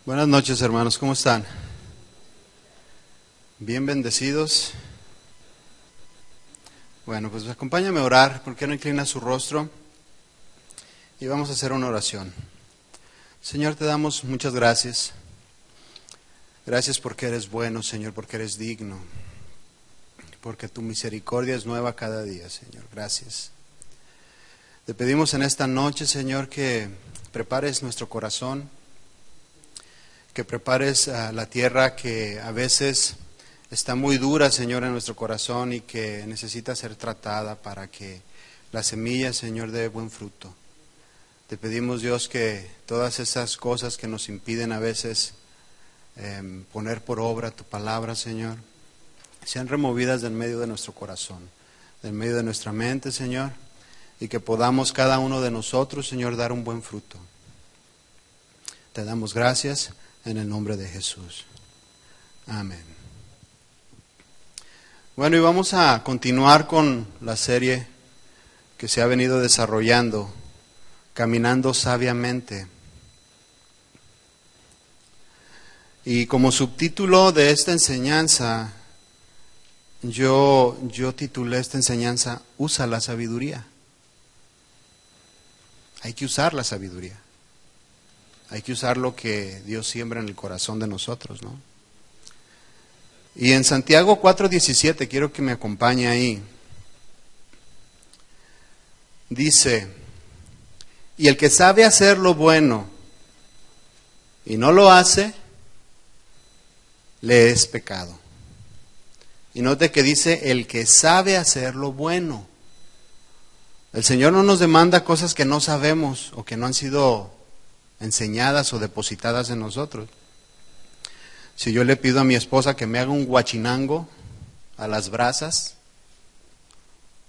Buenas noches, hermanos, ¿cómo están? Bien bendecidos. Bueno, pues acompáñame a orar. ¿Por qué no inclina su rostro? Y vamos a hacer una oración. Señor, te damos muchas gracias. Gracias porque eres bueno, Señor, porque eres digno. Porque tu misericordia es nueva cada día, Señor. Gracias. Te pedimos en esta noche, Señor, que prepares nuestro corazón, que prepares la tierra que a veces está muy dura, Señor, en nuestro corazón y que necesita ser tratada para que la semilla, Señor, dé buen fruto. Te pedimos, Dios, que todas esas cosas que nos impiden a veces poner por obra tu palabra, Señor, sean removidas del medio de nuestro corazón, del medio de nuestra mente, Señor, y que podamos cada uno de nosotros, Señor, dar un buen fruto. Te damos gracias en el nombre de Jesús. Amén. Bueno, y vamos a continuar con la serie que se ha venido desarrollando, Caminando Sabiamente. Y como subtítulo de esta enseñanza, yo titulé esta enseñanza, Usa la sabiduría. Hay que usar la sabiduría. Hay que usar lo que Dios siembra en el corazón de nosotros, ¿no? Y en Santiago 4:17, quiero que me acompañe ahí. Dice, y el que sabe hacer lo bueno y no lo hace, le es pecado. Y note que dice, el que sabe hacer lo bueno. El Señor no nos demanda cosas que no sabemos o que no han sido enseñadas o depositadas en nosotros. Si yo le pido a mi esposa que me haga un guachinango a las brasas,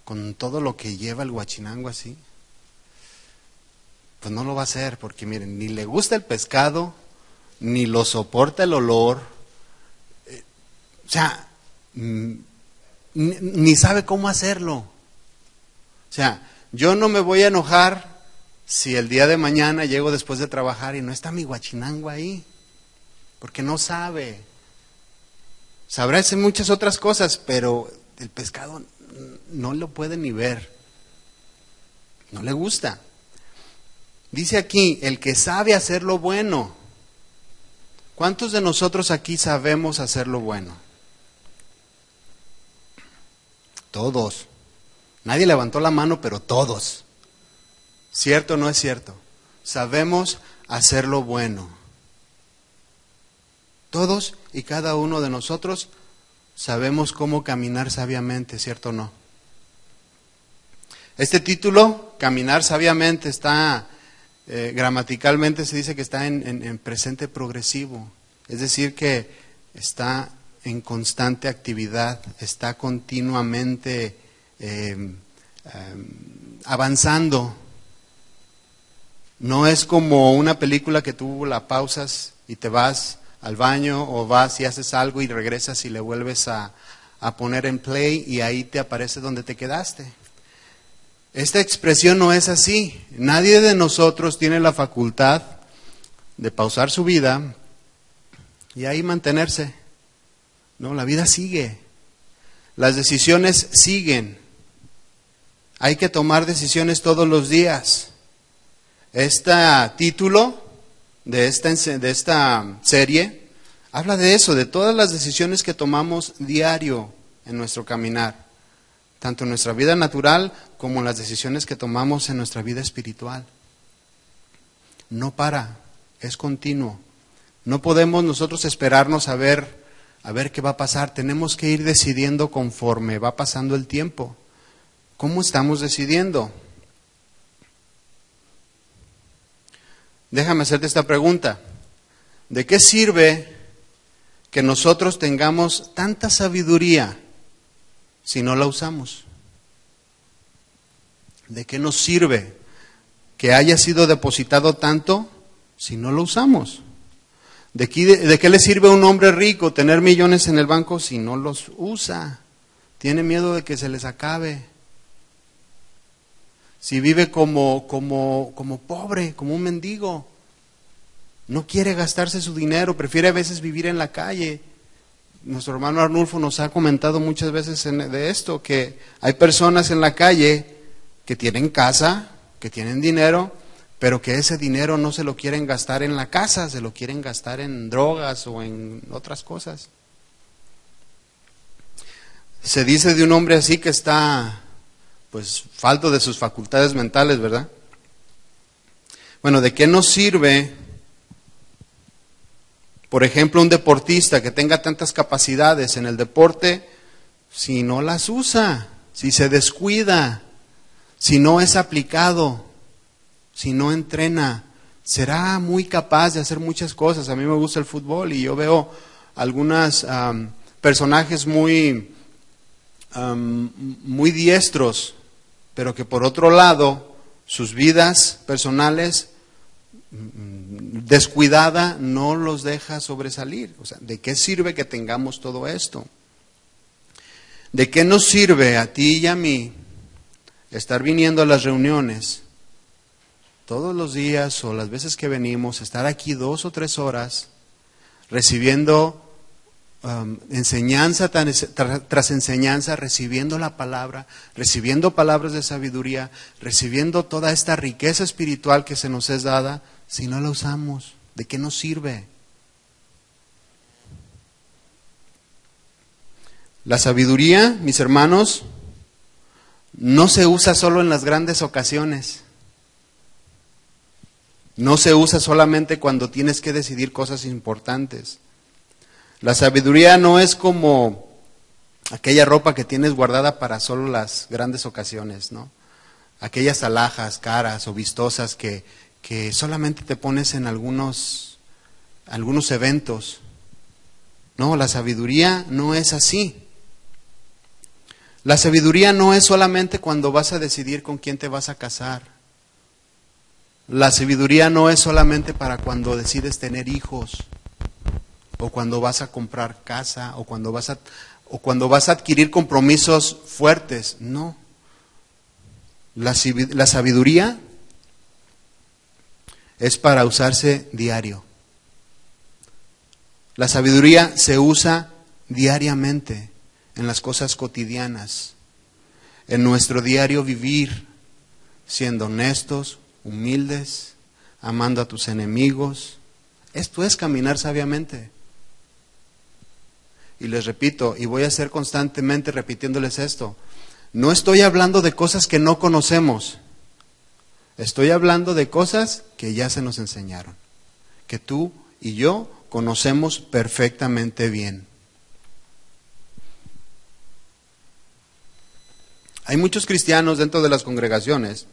con todo lo que lleva el guachinango así, pues no lo va a hacer, porque miren, ni le gusta el pescado, ni lo soporta el olor, o sea, ni sabe cómo hacerlo. O sea, yo no me voy a enojar si el día de mañana llego después de trabajar y no está mi guachinango ahí, porque no sabe. Sabrá hacer muchas otras cosas, pero el pescado no lo puede ni ver. No le gusta. Dice aquí, el que sabe hacer lo bueno. ¿Cuántos de nosotros aquí sabemos hacer lo bueno? Todos. Nadie levantó la mano, pero todos. ¿Cierto o no es cierto? Sabemos hacer lo bueno. Todos y cada uno de nosotros sabemos cómo caminar sabiamente, ¿cierto o no? Este título, Caminar Sabiamente, está gramaticalmente se dice que está en presente progresivo. Es decir, que está en constante actividad, está continuamente avanzando. No es como una película que tú la pausas y te vas al baño o vas y haces algo y regresas y le vuelves a poner en play y ahí te aparece donde te quedaste. Esta expresión no es así. Nadie de nosotros tiene la facultad de pausar su vida y ahí mantenerse. No, la vida sigue. Las decisiones siguen. Hay que tomar decisiones todos los días. Este título de esta serie habla de eso, de todas las decisiones que tomamos diario en nuestro caminar, tanto en nuestra vida natural como en las decisiones que tomamos en nuestra vida espiritual. No para, es continuo. No podemos nosotros esperarnos a ver qué va a pasar. Tenemos que ir decidiendo conforme va pasando el tiempo. ¿Cómo estamos decidiendo? Déjame hacerte esta pregunta. ¿De qué sirve que nosotros tengamos tanta sabiduría si no la usamos? ¿De qué nos sirve que haya sido depositado tanto si no lo usamos? ¿De qué le sirve a un hombre rico tener millones en el banco si no los usa? Tiene miedo de que se les acabe. Si vive como pobre, como un mendigo. No quiere gastarse su dinero, prefiere a veces vivir en la calle. Nuestro hermano Arnulfo nos ha comentado muchas veces de esto, que hay personas en la calle que tienen casa, que tienen dinero, pero que ese dinero no se lo quieren gastar en la casa, se lo quieren gastar en drogas o en otras cosas. Se dice de un hombre así que está, pues, falto de sus facultades mentales, ¿verdad? Bueno, ¿de qué nos sirve, por ejemplo, un deportista que tenga tantas capacidades en el deporte si no las usa, si se descuida, si no es aplicado, si no entrena? Será muy capaz de hacer muchas cosas. A mí me gusta el fútbol y yo veo algunos personajes muy diestros, pero que por otro lado sus vidas personales descuidada no los deja sobresalir. O sea, ¿de qué sirve que tengamos todo esto? ¿De qué nos sirve a ti y a mí estar viniendo a las reuniones todos los días o las veces que venimos, estar aquí 2 o 3 horas recibiendo enseñanza tras enseñanza, recibiendo la palabra, recibiendo palabras de sabiduría, recibiendo toda esta riqueza espiritual que se nos es dada, si no la usamos? ¿De qué nos sirve? La sabiduría, mis hermanos, no se usa solo en las grandes ocasiones. No se usa solamente cuando tienes que decidir cosas importantes. La sabiduría no es como aquella ropa que tienes guardada para solo las grandes ocasiones, ¿no? Aquellas alhajas caras o vistosas que solamente te pones en algunos eventos. No, la sabiduría no es así. La sabiduría no es solamente cuando vas a decidir con quién te vas a casar. La sabiduría no es solamente para cuando decides tener hijos, o cuando vas a comprar casa, o cuando vas a adquirir compromisos fuertes. No. La sabiduría es para usarse diario. La sabiduría se usa diariamente en las cosas cotidianas, en nuestro diario vivir, siendo honestos, humildes, amando a tus enemigos. Esto es caminar sabiamente. Y les repito, y voy a ser constantemente repitiéndoles esto, no estoy hablando de cosas que no conocemos, estoy hablando de cosas que ya se nos enseñaron, que tú y yo conocemos perfectamente bien. Hay muchos cristianos dentro de las congregaciones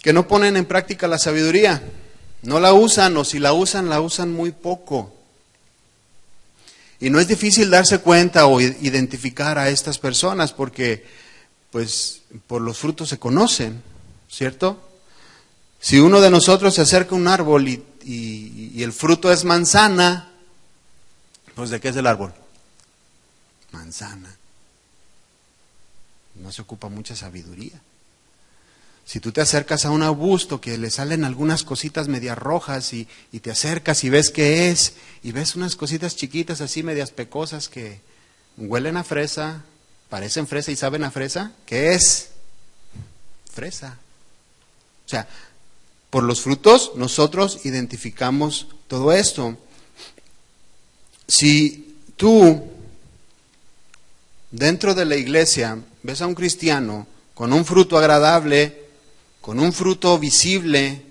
que no ponen en práctica la sabiduría, no la usan, o si la usan muy poco. Y no es difícil darse cuenta o identificar a estas personas porque, pues, por los frutos se conocen, ¿cierto? Si uno de nosotros se acerca a un árbol y el fruto es manzana, pues ¿de qué es el árbol? Manzana. No se ocupa mucha sabiduría. Si tú te acercas a un arbusto que le salen algunas cositas medias rojas y te acercas y ves qué es, y ves unas cositas chiquitas así medias pecosas que huelen a fresa, parecen fresa y saben a fresa, ¿qué es? Fresa. O sea, por los frutos nosotros identificamos todo esto. Si tú dentro de la iglesia ves a un cristiano con un fruto agradable, con un fruto visible,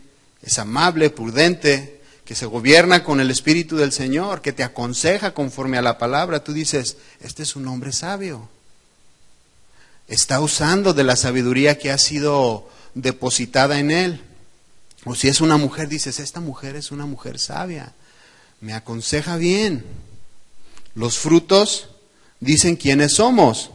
es amable, prudente, que se gobierna con el Espíritu del Señor, que te aconseja conforme a la palabra, tú dices, este es un hombre sabio. Está usando de la sabiduría que ha sido depositada en él. O si es una mujer, dices, esta mujer es una mujer sabia, me aconseja bien. Los frutos dicen quiénes somos.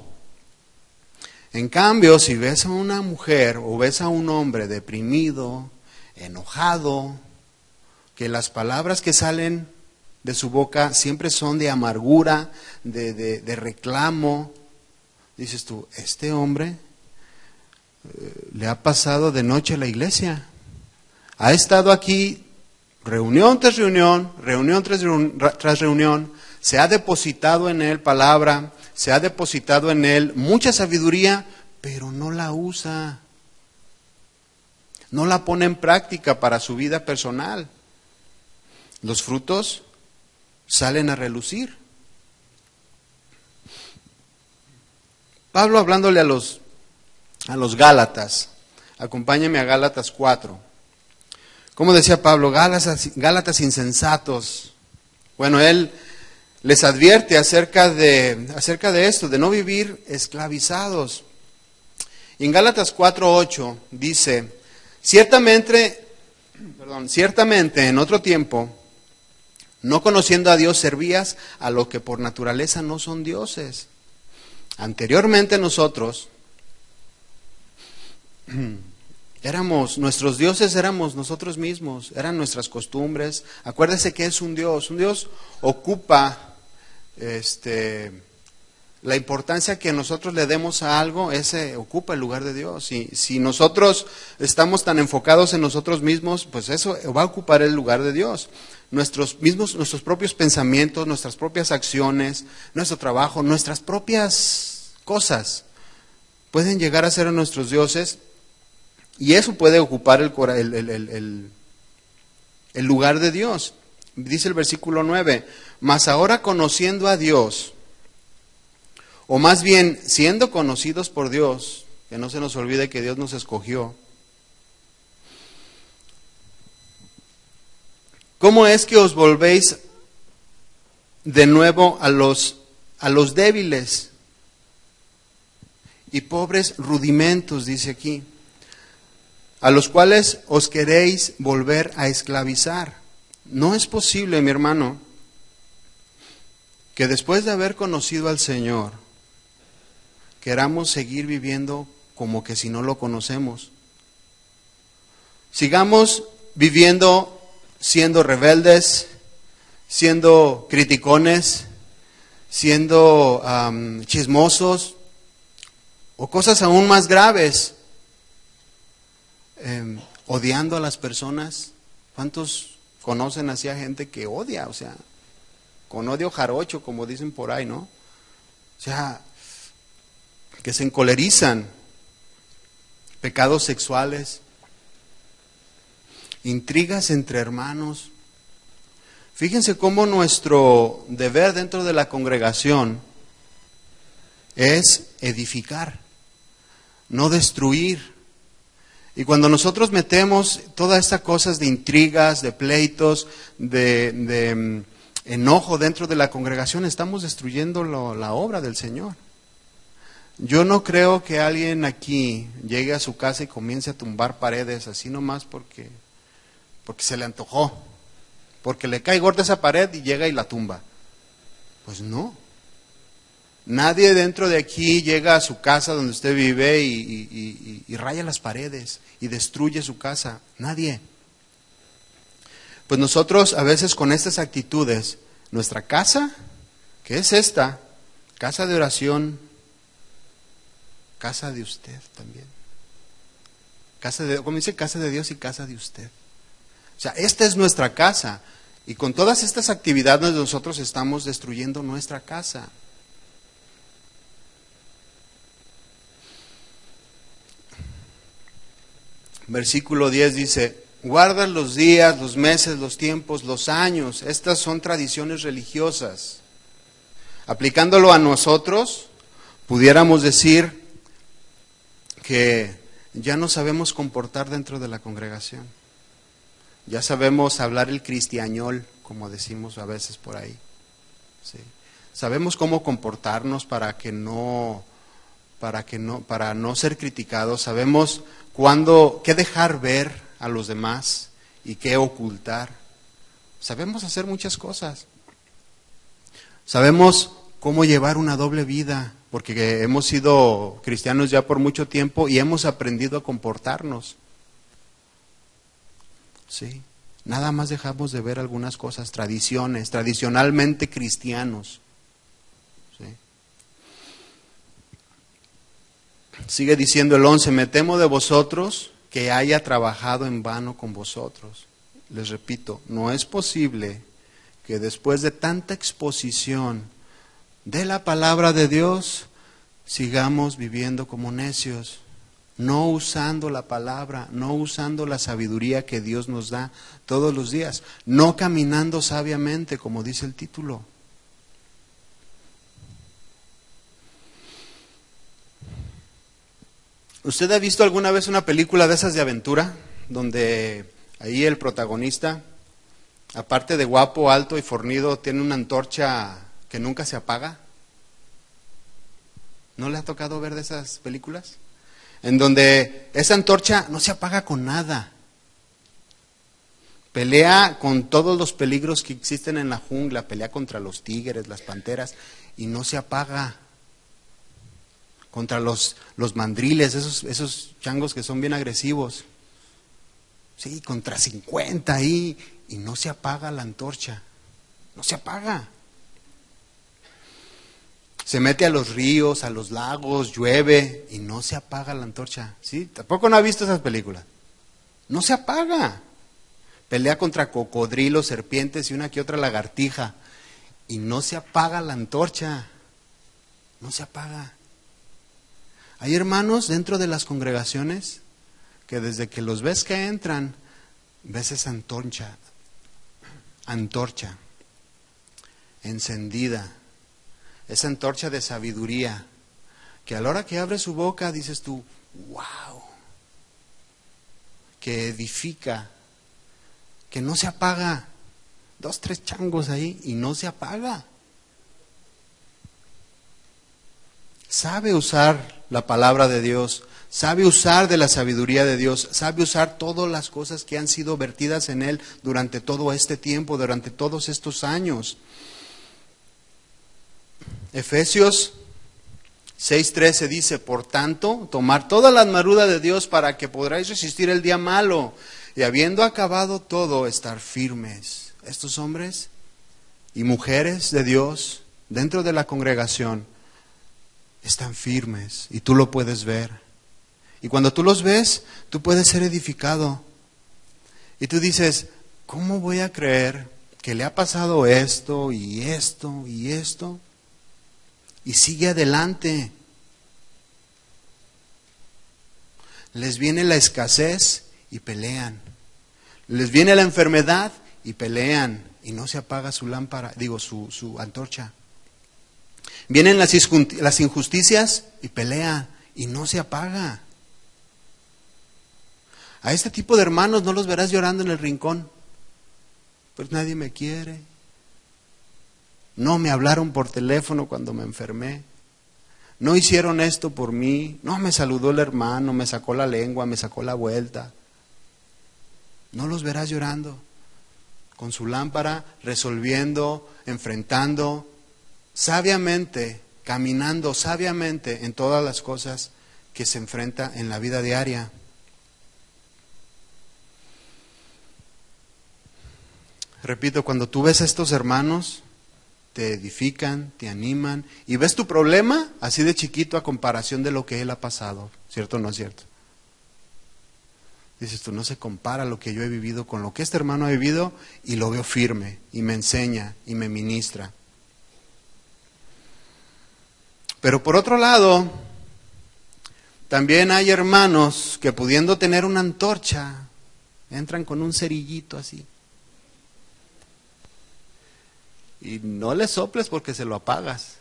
En cambio, si ves a una mujer o ves a un hombre deprimido, enojado, que las palabras que salen de su boca siempre son de amargura, de reclamo, dices tú, este hombre le ha pasado de noche a la iglesia. Ha estado aquí reunión tras reunión, tras reunión, se ha depositado en él palabra, se ha depositado en él mucha sabiduría, pero no la usa. No la pone en práctica para su vida personal. Los frutos salen a relucir. Pablo hablándole a los Gálatas, acompáñame a Gálatas 4. ¿Cómo decía Pablo? Gálatas insensatos. Bueno, él les advierte acerca de esto, de no vivir esclavizados. Y en Gálatas 4:8 dice, ciertamente en otro tiempo, no conociendo a Dios, servías a lo que por naturaleza no son dioses. Anteriormente nosotros nuestros dioses éramos nosotros mismos, eran nuestras costumbres. Acuérdese que es un Dios. Un Dios ocupa la importancia que nosotros le demos a algo, ese ocupa el lugar de Dios. Y si nosotros estamos tan enfocados en nosotros mismos, pues eso va a ocupar el lugar de Dios. Nuestros propios pensamientos, nuestras propias acciones, nuestro trabajo, nuestras propias cosas pueden llegar a ser nuestros dioses. Y eso puede ocupar el lugar de Dios. Dice el versículo 9, mas ahora conociendo a Dios, o más bien siendo conocidos por Dios, que no se nos olvide que Dios nos escogió, ¿cómo es que os volvéis de nuevo a los débiles y pobres rudimentos, dice aquí, a los cuales os queréis volver a esclavizar? No es posible, mi hermano, que después de haber conocido al Señor, queramos seguir viviendo como que si no lo conocemos. Sigamos viviendo siendo rebeldes, siendo criticones, siendo chismosos, o cosas aún más graves, odiando a las personas. ¿Cuántos conocen así a gente que odia? O sea, con odio jarocho, como dicen por ahí, ¿no? O sea, que se encolerizan, pecados sexuales, intrigas entre hermanos. Fíjense cómo nuestro deber dentro de la congregación es edificar, no destruir. Y cuando nosotros metemos todas estas cosas de intrigas, de pleitos, de enojo dentro de la congregación, estamos destruyendo la obra del Señor. Yo no creo que alguien aquí llegue a su casa y comience a tumbar paredes así nomás porque se le antojó, porque le cae gorda esa pared y llega y la tumba. Pues no. Nadie dentro de aquí llega a su casa donde usted vive y raya las paredes y destruye su casa. Nadie. Pues nosotros a veces con estas actitudes, nuestra casa, que es esta, casa de oración, casa de usted también. Como dice, casa de Dios y casa de usted. O sea, esta es nuestra casa. Y con todas estas actividades nosotros estamos destruyendo nuestra casa. Versículo 10 dice, guarda los días, los meses, los tiempos, los años. Estas son tradiciones religiosas. Aplicándolo a nosotros, pudiéramos decir que ya no sabemos comportar dentro de la congregación. Ya sabemos hablar el cristiañol, como decimos a veces por ahí. ¿Sí? Sabemos cómo comportarnos para no ser criticados. Sabemos qué dejar ver a los demás y qué ocultar. Sabemos hacer muchas cosas. Sabemos cómo llevar una doble vida, porque hemos sido cristianos ya por mucho tiempo y hemos aprendido a comportarnos. Sí, nada más dejamos de ver algunas cosas, tradiciones, tradicionalmente cristianos. Sí. Sigue diciendo el 11, me temo de vosotros que haya trabajado en vano con vosotros. les repito, no es posible que después de tanta exposición de la palabra de Dios, sigamos viviendo como necios, no usando la palabra, no usando la sabiduría que Dios nos da todos los días, no caminando sabiamente, como dice el título. ¿Usted ha visto alguna vez una película de esas de aventura, donde ahí el protagonista, aparte de guapo, alto y fornido, tiene una antorcha que nunca se apaga? ¿No le ha tocado ver de esas películas? En donde esa antorcha no se apaga con nada. Pelea con todos los peligros que existen en la jungla, pelea contra los tigres, las panteras, y no se apaga. Contra los mandriles, esos changos que son bien agresivos. Sí, contra 50 ahí, y no se apaga la antorcha. No se apaga. Se mete a los ríos, a los lagos, llueve y no se apaga la antorcha. ¿Sí? Tampoco no ha visto esas películas. No se apaga. Pelea contra cocodrilos, serpientes y una que otra lagartija y no se apaga la antorcha. No se apaga. Hay hermanos dentro de las congregaciones que desde que los ves que entran, ves esa antorcha encendida. Esa antorcha de sabiduría, que a la hora que abre su boca dices tú, wow, que edifica, que no se apaga. 2, 3 changos ahí y no se apaga. Sabe usar la palabra de Dios, sabe usar de la sabiduría de Dios, sabe usar todas las cosas que han sido vertidas en él durante todo este tiempo, durante todos estos años. Efesios 6:13 dice, por tanto, tomar toda la armadura de Dios para que podráis resistir el día malo y habiendo acabado todo, estar firmes. Estos hombres y mujeres de Dios dentro de la congregación están firmes y tú lo puedes ver. Y cuando tú los ves, tú puedes ser edificado. Y tú dices, ¿cómo voy a creer que le ha pasado esto y esto y esto? Y sigue adelante. Les viene la escasez y pelean. Les viene la enfermedad y pelean. Y no se apaga su lámpara, su antorcha. Vienen las injusticias y pelean. Y no se apaga. A este tipo de hermanos no los verás llorando en el rincón. Pues nadie me quiere. No me hablaron por teléfono cuando me enfermé. No hicieron esto por mí. No me saludó el hermano, me sacó la lengua, me sacó la vuelta. No los verás llorando. Con su lámpara, resolviendo, enfrentando, sabiamente, caminando sabiamente en todas las cosas que se enfrenta en la vida diaria. Repito, cuando tú ves a estos hermanos, te edifican, te animan, y ves tu problema así de chiquito a comparación de lo que él ha pasado. ¿Cierto o no es cierto? Dices tú, no se compara lo que yo he vivido con lo que este hermano ha vivido, y lo veo firme, y me enseña, y me ministra. Pero por otro lado, también hay hermanos que pudiendo tener una antorcha, entran con un cerillito así. Y no le soples porque se lo apagas.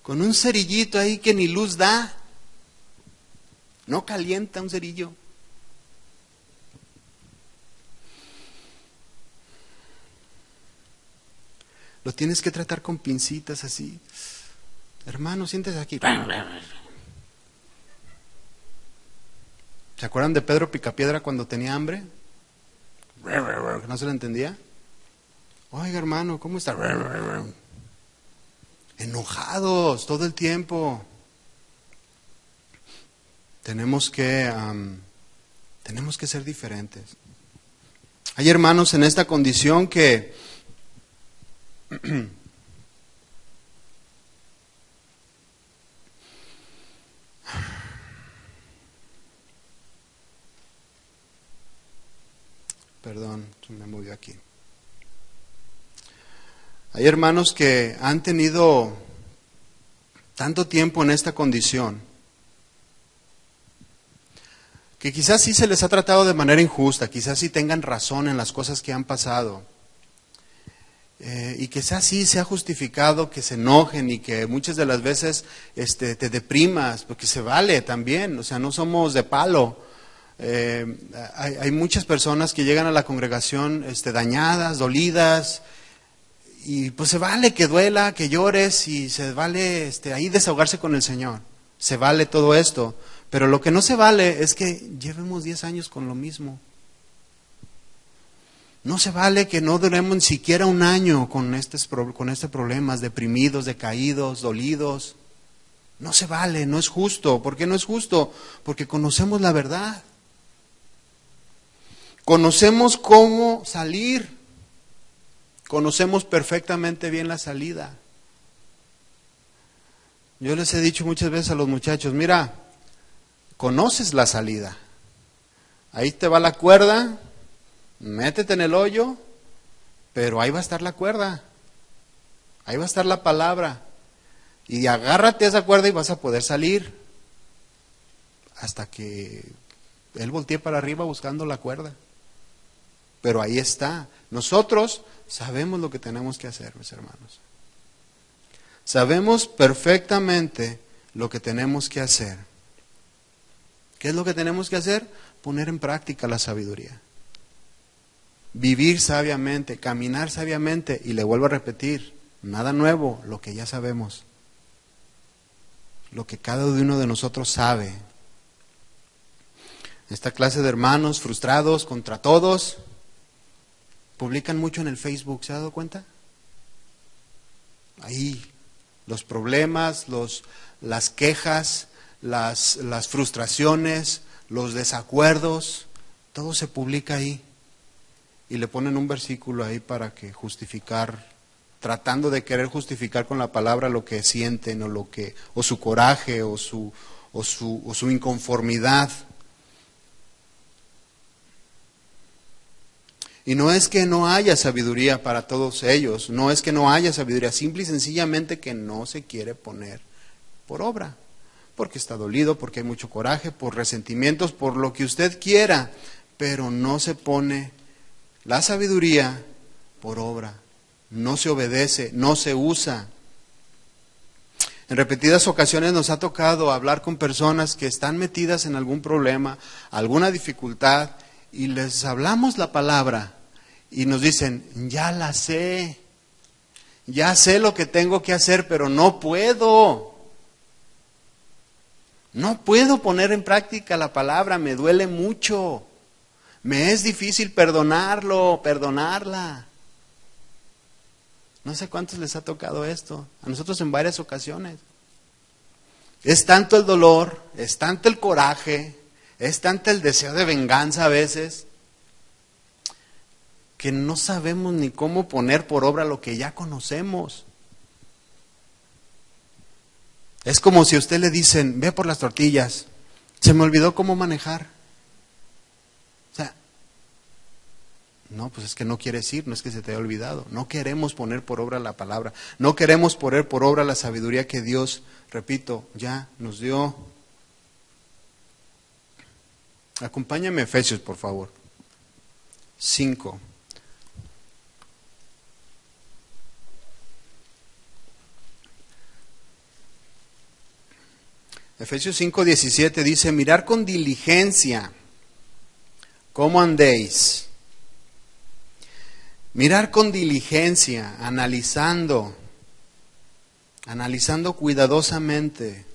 Con un cerillito ahí que ni luz da. No calienta un cerillo. Lo tienes que tratar con pincitas así. Hermano, siéntese aquí. ¿Se acuerdan de Pedro Picapiedra cuando tenía hambre? ¿No se le entendía? Oiga, hermano, ¿cómo está? Enojados todo el tiempo. Tenemos que ser diferentes. Hay hermanos en esta condición que Perdón, se me movió aquí. Hay hermanos que han tenido tanto tiempo en esta condición que quizás sí se les ha tratado de manera injusta, quizás sí tengan razón en las cosas que han pasado, y quizás sí se ha justificado que se enojen y que muchas de las veces te deprimas, porque se vale también, o sea, no somos de palo. Hay muchas personas que llegan a la congregación dañadas, dolidas, y pues se vale que duela, que llores, y se vale ahí desahogarse con el Señor, se vale todo esto. Pero lo que no se vale es que llevemos 10 años con lo mismo. No se vale que no duremos ni siquiera un año con este problemas, deprimidos, decaídos, dolidos. No se vale, no es justo. ¿Por qué no es justo? Porque conocemos la verdad. Conocemos cómo salir. Conocemos perfectamente bien la salida. Yo les he dicho muchas veces a los muchachos, mira, conoces la salida. Ahí te va la cuerda, métete en el hoyo, pero ahí va a estar la cuerda. Ahí va a estar la palabra. Y agárrate a esa cuerda y vas a poder salir. Hasta que él voltee para arriba buscando la cuerda. Pero ahí está. Nosotros sabemos lo que tenemos que hacer, mis hermanos. Sabemos perfectamente lo que tenemos que hacer. ¿Qué es lo que tenemos que hacer? Poner en práctica la sabiduría. Vivir sabiamente, caminar sabiamente. Y le vuelvo a repetir, nada nuevo, lo que ya sabemos. Lo que cada uno de nosotros sabe. Esta clase de hermanos frustrados contra todos, publican mucho en el Facebook, ¿se ha dado cuenta? Ahí, los problemas, las quejas, las frustraciones, los desacuerdos, todo se publica ahí. Y le ponen un versículo ahí para que justificar, tratando de querer justificar con la palabra lo que sienten o su coraje o su inconformidad. Y no es que no haya sabiduría para todos ellos, no es que no haya sabiduría, simple y sencillamente que no se quiere poner por obra, porque está dolido, porque hay mucho coraje, por resentimientos, por lo que usted quiera, pero no se pone la sabiduría por obra, no se obedece, no se usa. En repetidas ocasiones nos ha tocado hablar con personas que están metidas en algún problema, alguna dificultad, y les hablamos la palabra y nos dicen, ya la sé, ya sé lo que tengo que hacer, pero no puedo poner en práctica la palabra, me duele mucho, me es difícil perdonarla. No sé cuántos les ha tocado esto, a nosotros en varias ocasiones. Es tanto el dolor, es tanto el coraje, es tanto el deseo de venganza a veces, que no sabemos ni cómo poner por obra lo que ya conocemos. Es como si a usted le dicen, ve por las tortillas, se me olvidó cómo manejar. O sea, no, pues es que no quieres ir, no es que se te haya olvidado. No queremos poner por obra la palabra, no queremos poner por obra la sabiduría que Dios, repito, ya nos dio. Acompáñame a Efesios, por favor. 5. Efesios 5:17 dice, mirar con diligencia cómo andéis. Mirar con diligencia, analizando cuidadosamente,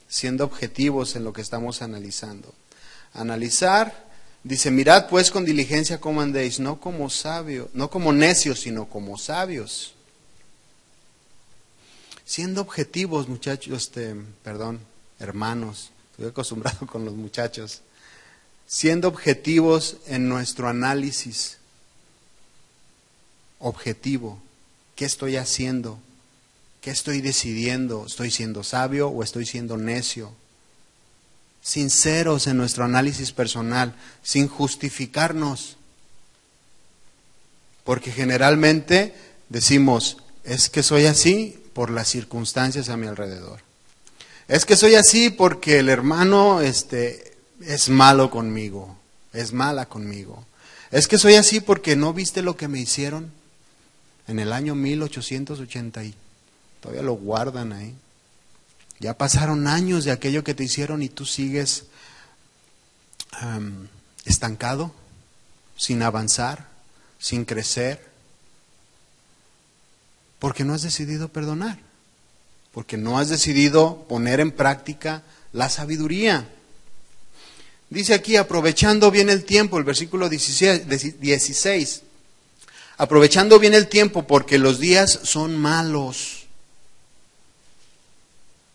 siendo objetivos en lo que estamos analizando. Analizar, dice, mirad pues con diligencia cómo andéis, no como sabios, no como necios, sino como sabios. Siendo objetivos, muchachos, hermanos, estoy acostumbrado con los muchachos. Siendo objetivos en nuestro análisis. Objetivo. ¿Qué estoy haciendo? ¿Qué estoy decidiendo? ¿Estoy siendo sabio o estoy siendo necio? Sinceros en nuestro análisis personal, sin justificarnos. Porque generalmente decimos, es que soy así por las circunstancias a mi alrededor. Es que soy así porque el hermano es malo conmigo, es mala conmigo. Es que soy así porque no viste lo que me hicieron en el año 1880 y todavía lo guardan ahí. Ya pasaron años de aquello que te hicieron y tú sigues estancado, sin avanzar, sin crecer, porque no has decidido perdonar, porque no has decidido poner en práctica la sabiduría. Dice aquí, aprovechando bien el tiempo, el versículo 16, aprovechando bien el tiempo porque los días son malos.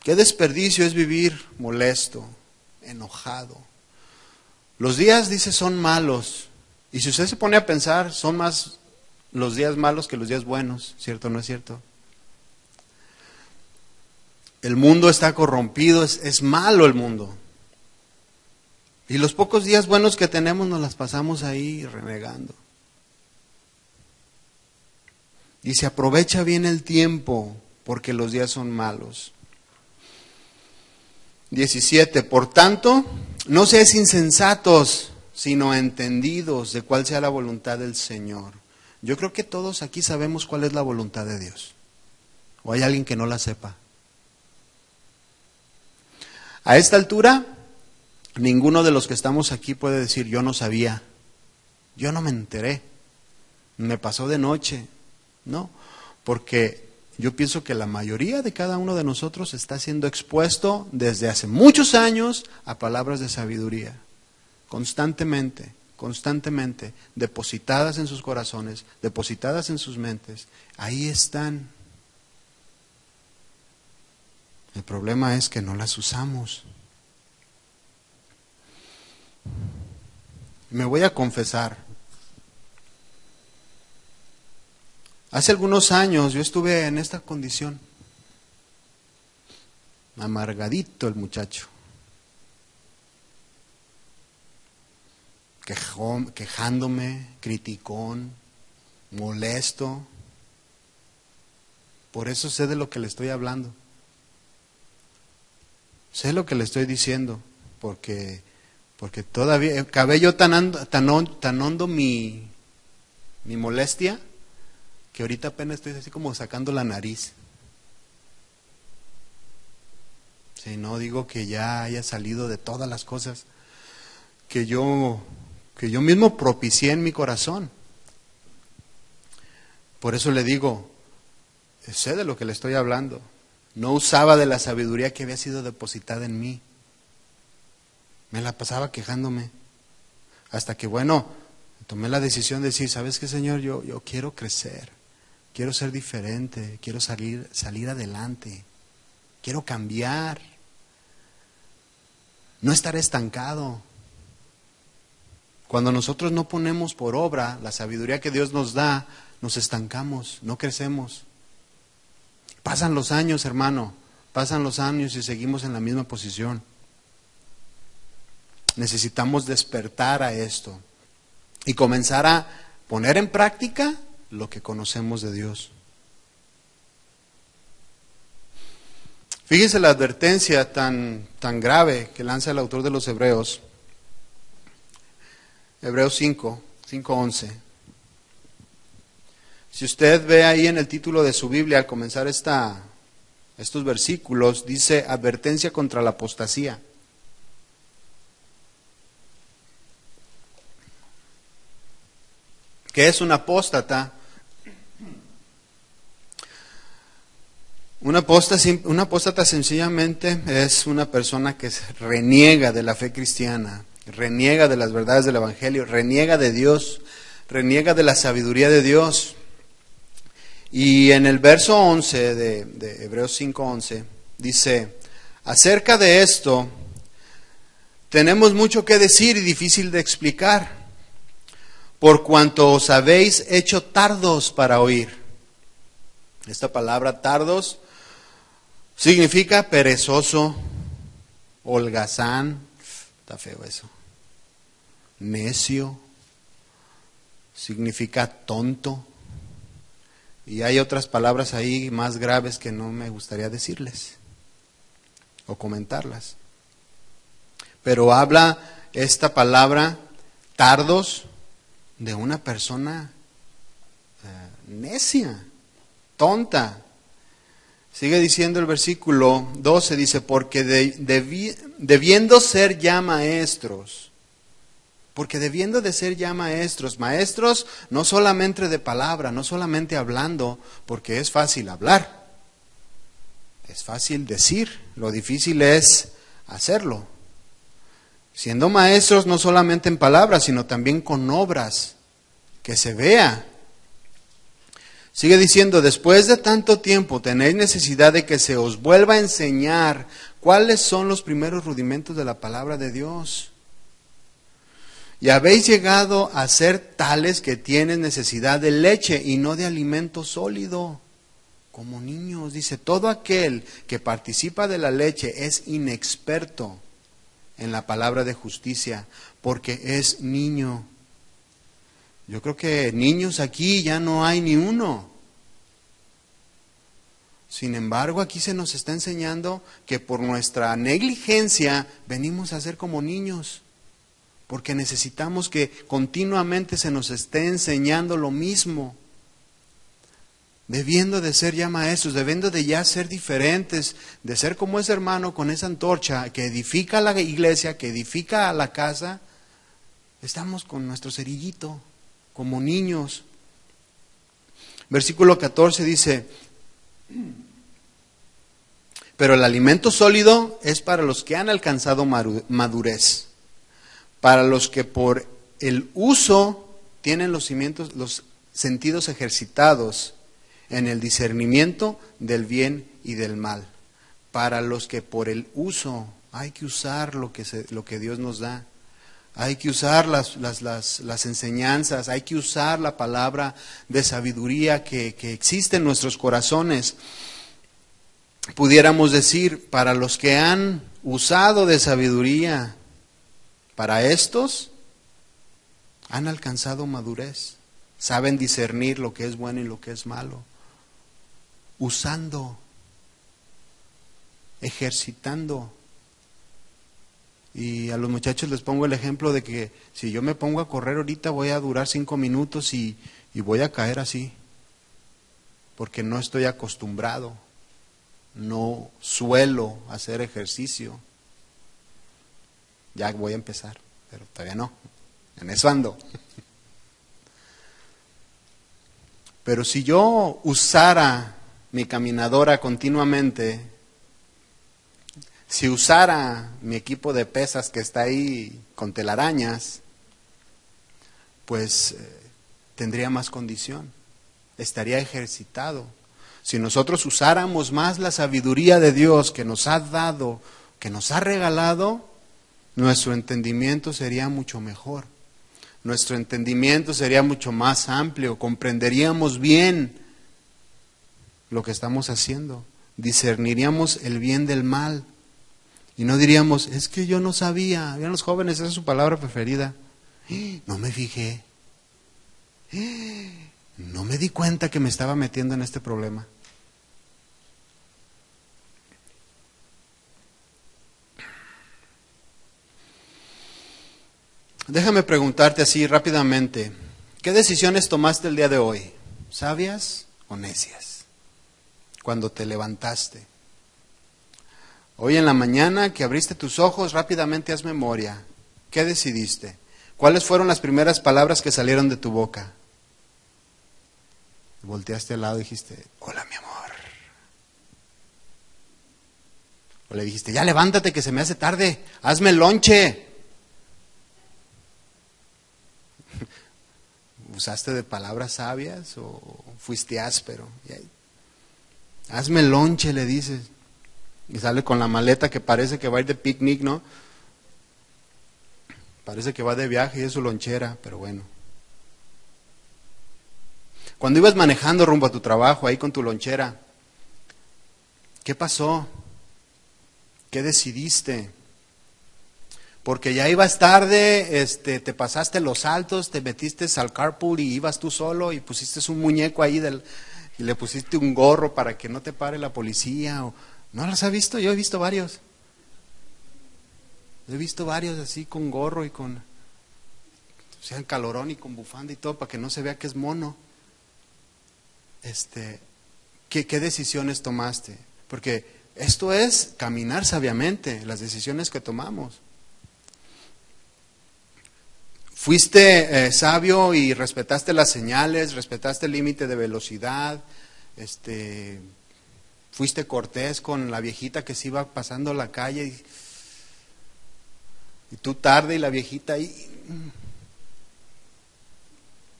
Qué desperdicio es vivir molesto, enojado. Los días, dice, son malos. Y si usted se pone a pensar, son más los días malos que los días buenos, ¿cierto o no es cierto? El mundo está corrompido, es malo el mundo. Y los pocos días buenos que tenemos nos las pasamos ahí renegando. Dice, aprovecha bien el tiempo porque los días son malos. 17, por tanto, no seáis insensatos, sino entendidos de cuál sea la voluntad del Señor. Yo creo que todos aquí sabemos cuál es la voluntad de Dios. ¿O hay alguien que no la sepa? A esta altura, ninguno de los que estamos aquí puede decir, yo no sabía, yo no me enteré, me pasó de noche. No, porque yo pienso que la mayoría de cada uno de nosotros está siendo expuesto desde hace muchos años a palabras de sabiduría, constantemente, depositadas en sus corazones, depositadas en sus mentes. Ahí están. El problema es que no las usamos. Me voy a confesar. Hace algunos años yo estuve en esta condición. Amargadito el muchacho. Quejándome, criticón, molesto. Por eso sé de lo que le estoy hablando. Sé lo que le estoy diciendo, porque todavía acabé yo tan hondo mi molestia, que ahorita apenas estoy así como sacando la nariz. Si no digo que ya haya salido de todas las cosas que yo mismo propicié en mi corazón. Por eso le digo, sé de lo que le estoy hablando. No usaba de la sabiduría que había sido depositada en mí. Me la pasaba quejándome. Hasta que, tomé la decisión de decir, ¿sabes qué, Señor? Yo quiero crecer. Quiero ser diferente. Quiero salir adelante. Quiero cambiar. No estar estancado. Cuando nosotros no ponemos por obra la sabiduría que Dios nos da, nos estancamos, no crecemos. Pasan los años, hermano, pasan los años y seguimos en la misma posición. Necesitamos despertar a esto y comenzar a poner en práctica lo que conocemos de Dios. Fíjense la advertencia tan grave que lanza el autor de los Hebreos. Hebreos 5:11. Si usted ve ahí en el título de su Biblia, al comenzar estos versículos, dice advertencia contra la apostasía. ¿Qué es un apóstata? Un apóstata sencillamente es una persona que reniega de la fe cristiana, reniega de las verdades del Evangelio, reniega de Dios, reniega de la sabiduría de Dios. Y en el verso 11 de Hebreos 5:11 dice, acerca de esto tenemos mucho que decir y difícil de explicar, por cuanto os habéis hecho tardos para oír. Esta palabra tardos significa perezoso, holgazán, está feo eso, necio, significa tonto. Y hay otras palabras ahí más graves que no me gustaría decirles o comentarlas. Pero habla esta palabra tardos de una persona necia, tonta. Sigue diciendo el versículo 12, dice, porque debiendo ser ya maestros, porque debiendo de ser ya maestros, maestros no solamente de palabra, no solamente hablando, porque es fácil hablar, es fácil decir, lo difícil es hacerlo. Siendo maestros no solamente en palabras, sino también con obras, que se vea. Sigue diciendo, después de tanto tiempo tenéis necesidad de que se os vuelva a enseñar cuáles son los primeros rudimentos de la palabra de Dios. Y habéis llegado a ser tales que tienen necesidad de leche y no de alimento sólido, como niños. Dice, todo aquel que participa de la leche es inexperto en la palabra de justicia, porque es niño. Yo creo que niños aquí ya no hay ni uno. Sin embargo, aquí se nos está enseñando que por nuestra negligencia venimos a ser como niños, porque necesitamos que continuamente se nos esté enseñando lo mismo, debiendo de ser ya maestros, debiendo de ya ser diferentes, de ser como ese hermano con esa antorcha que edifica la iglesia, que edifica la casa. Estamos con nuestro cerillito, como niños. Versículo 14 dice, pero el alimento sólido es para los que han alcanzado madurez, para los que por el uso tienen los sentidos ejercitados en el discernimiento del bien y del mal. Para los que por el uso, hay que usar lo que Dios nos da. Hay que usar las enseñanzas, hay que usar la palabra de sabiduría que existe en nuestros corazones. Pudiéramos decir, para los que han usado de sabiduría, para estos han alcanzado madurez, saben discernir lo que es bueno y lo que es malo, usando, ejercitando. Y a los muchachos les pongo el ejemplo de que si yo me pongo a correr ahorita voy a durar 5 minutos y voy a caer así, porque no estoy acostumbrado, no suelo hacer ejercicio. Ya voy a empezar, pero todavía no, en eso ando. Pero si yo usara mi caminadora continuamente, si usara mi equipo de pesas que está ahí con telarañas, pues tendría más condición, estaría ejercitado. Si nosotros usáramos más la sabiduría de Dios que nos ha dado, que nos ha regalado, nuestro entendimiento sería mucho mejor. Nuestro entendimiento sería mucho más amplio, comprenderíamos bien lo que estamos haciendo, discerniríamos el bien del mal. Y no diríamos, es que yo no sabía. Vean los jóvenes, esa es su palabra preferida. No me fijé. No me di cuenta que me estaba metiendo en este problema. Déjame preguntarte así rápidamente, ¿qué decisiones tomaste el día de hoy? ¿Sabias o necias? Cuando te levantaste. Hoy en la mañana que abriste tus ojos, rápidamente haz memoria. ¿Qué decidiste? ¿Cuáles fueron las primeras palabras que salieron de tu boca? Volteaste al lado y dijiste, hola mi amor. O le dijiste, ya levántate que se me hace tarde, hazme el lonche. ¿Usaste de palabras sabias o fuiste áspero? Hazme el lonche, le dices. Y sale con la maleta que parece que va a ir de picnic, ¿no? Parece que va de viaje y es su lonchera, pero bueno. Cuando ibas manejando rumbo a tu trabajo, ahí con tu lonchera, ¿qué pasó? ¿Qué decidiste? porque ya ibas tarde, te pasaste los altos, te metiste al carpool y ibas tú solo y pusiste un muñeco ahí y le pusiste un gorro para que no te pare la policía. ¿No los has visto? Yo he visto varios. He visto varios así con gorro y con, o sea, en calorón y con bufanda y todo para que no se vea que es mono. ¿Qué decisiones tomaste? Porque esto es caminar sabiamente, las decisiones que tomamos. Fuiste sabio y respetaste las señales, respetaste el límite de velocidad, fuiste cortés con la viejita que se iba pasando la calle y tú tarde y la viejita ahí.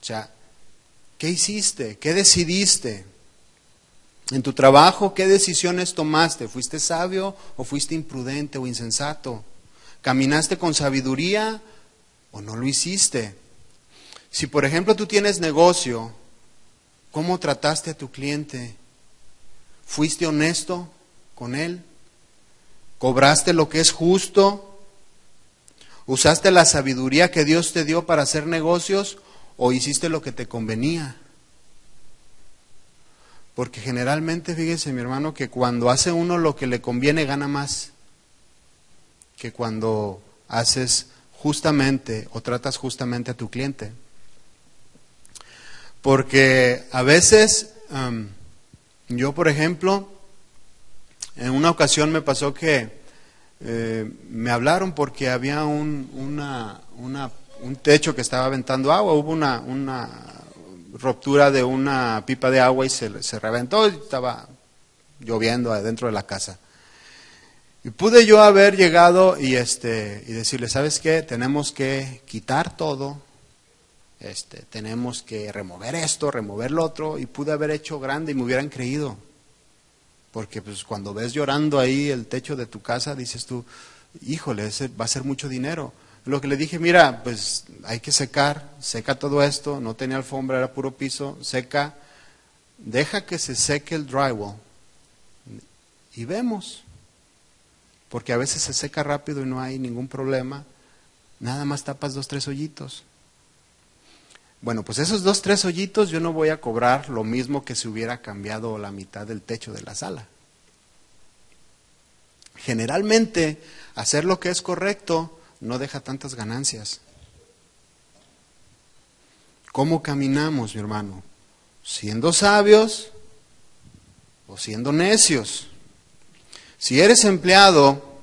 O sea, ¿qué hiciste? ¿Qué decidiste? En tu trabajo, ¿qué decisiones tomaste? ¿Fuiste sabio o fuiste imprudente o insensato? ¿Caminaste con sabiduría o no lo hiciste? Si por ejemplo tú tienes negocio, ¿cómo trataste a tu cliente? ¿Fuiste honesto con él? ¿Cobraste lo que es justo? ¿Usaste la sabiduría que Dios te dio para hacer negocios o hiciste lo que te convenía? Porque generalmente, fíjese mi hermano, que cuando hace uno lo que le conviene gana más que cuando haces justamente o tratas justamente a tu cliente. Porque a veces, yo por ejemplo, en una ocasión me pasó que me hablaron porque había un techo que estaba aventando agua, hubo una ruptura de una pipa de agua y se reventó y estaba lloviendo adentro de la casa. Y pude yo haber llegado y decirle, ¿sabes qué? Tenemos que quitar todo, tenemos que remover esto, remover lo otro, y pude haber hecho grande y me hubieran creído. Porque pues cuando ves llorando ahí el techo de tu casa, dices tú, híjole, ese va a ser mucho dinero. Lo que le dije, mira, pues hay que seca todo esto, no tenía alfombra, era puro piso, seca, deja que se seque el drywall y vemos. Porque a veces se seca rápido y no hay ningún problema, nada más tapas 2, 3 hoyitos. Bueno, pues esos 2, 3 hoyitos yo no voy a cobrar lo mismo que si hubiera cambiado la mitad del techo de la sala. Generalmente, hacer lo que es correcto no deja tantas ganancias. ¿Cómo caminamos, mi hermano? ¿Siendo sabios o siendo necios? Si eres empleado,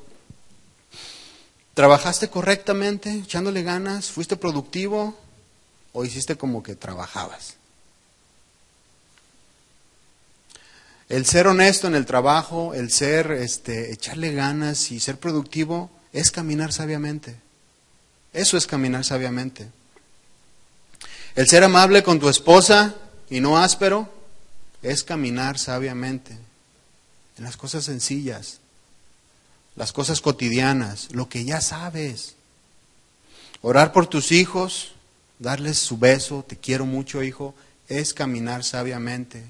¿trabajaste correctamente, echándole ganas? ¿Fuiste productivo o hiciste como que trabajabas? El ser honesto en el trabajo, el ser, echarle ganas y ser productivo es caminar sabiamente. Eso es caminar sabiamente. El ser amable con tu esposa y no áspero es caminar sabiamente. En las cosas sencillas, las cosas cotidianas, lo que ya sabes. Orar por tus hijos, darles su beso, te quiero mucho, hijo, es caminar sabiamente.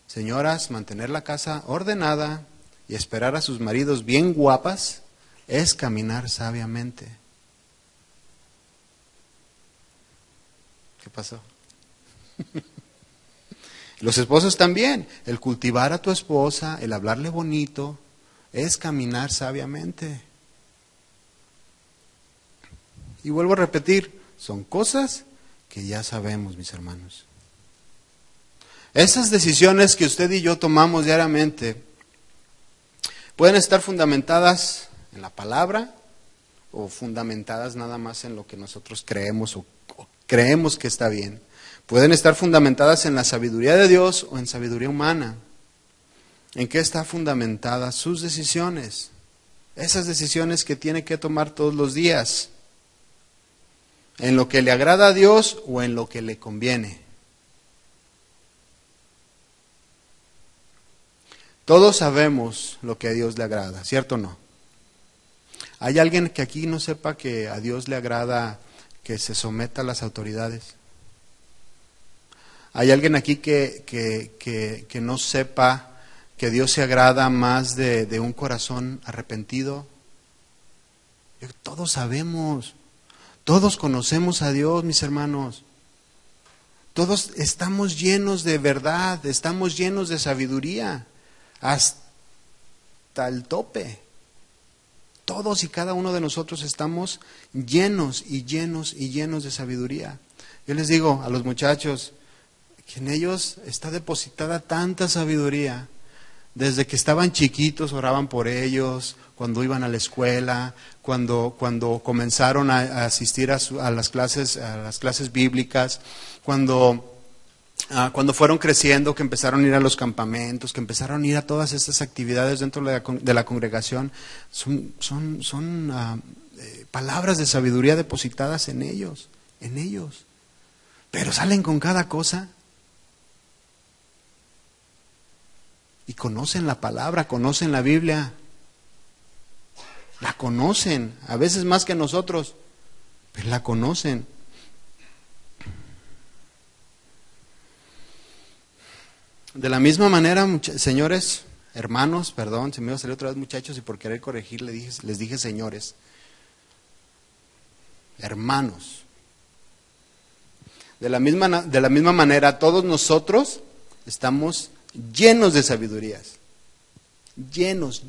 Señoras, mantener la casa ordenada y esperar a sus maridos bien guapas es caminar sabiamente. ¿Qué pasó? Los esposos también. El cultivar a tu esposa, el hablarle bonito, es caminar sabiamente. Y vuelvo a repetir, son cosas que ya sabemos, mis hermanos. Esas decisiones que usted y yo tomamos diariamente pueden estar fundamentadas en la palabra o fundamentadas nada más en lo que nosotros creemos o creemos que está bien. Pueden estar fundamentadas en la sabiduría de Dios o en sabiduría humana. ¿En qué están fundamentadas sus decisiones? Esas decisiones que tiene que tomar todos los días. ¿En lo que le agrada a Dios o en lo que le conviene? Todos sabemos lo que a Dios le agrada, ¿cierto o no? ¿Hay alguien que aquí no sepa que a Dios le agrada que se someta a las autoridades? ¿Hay alguien aquí que no sepa que Dios se agrada más de un corazón arrepentido, Todos sabemos, todos conocemos a Dios, mis hermanos. Todos estamos llenos de verdad, estamos llenos de sabiduría, hasta el tope. Todos y cada uno de nosotros estamos llenos y llenos y llenos de sabiduría. Yo les digo a los muchachos que en ellos está depositada tanta sabiduría. Desde que estaban chiquitos oraban por ellos, cuando iban a la escuela, cuando comenzaron a asistir a las clases bíblicas, cuando fueron creciendo, que empezaron a ir a los campamentos, que empezaron a ir a todas estas actividades dentro de la congregación, son palabras de sabiduría depositadas en ellos. Pero salen con cada cosa. Y conocen la palabra, conocen la Biblia. La conocen, a veces más que nosotros, pero la conocen. De la misma manera, señores, hermanos, perdón, se me iba a salir otra vez muchachos y por querer corregir les dije señores. Hermanos. De la misma manera, todos nosotros estamos llenos de sabidurías. Llenos.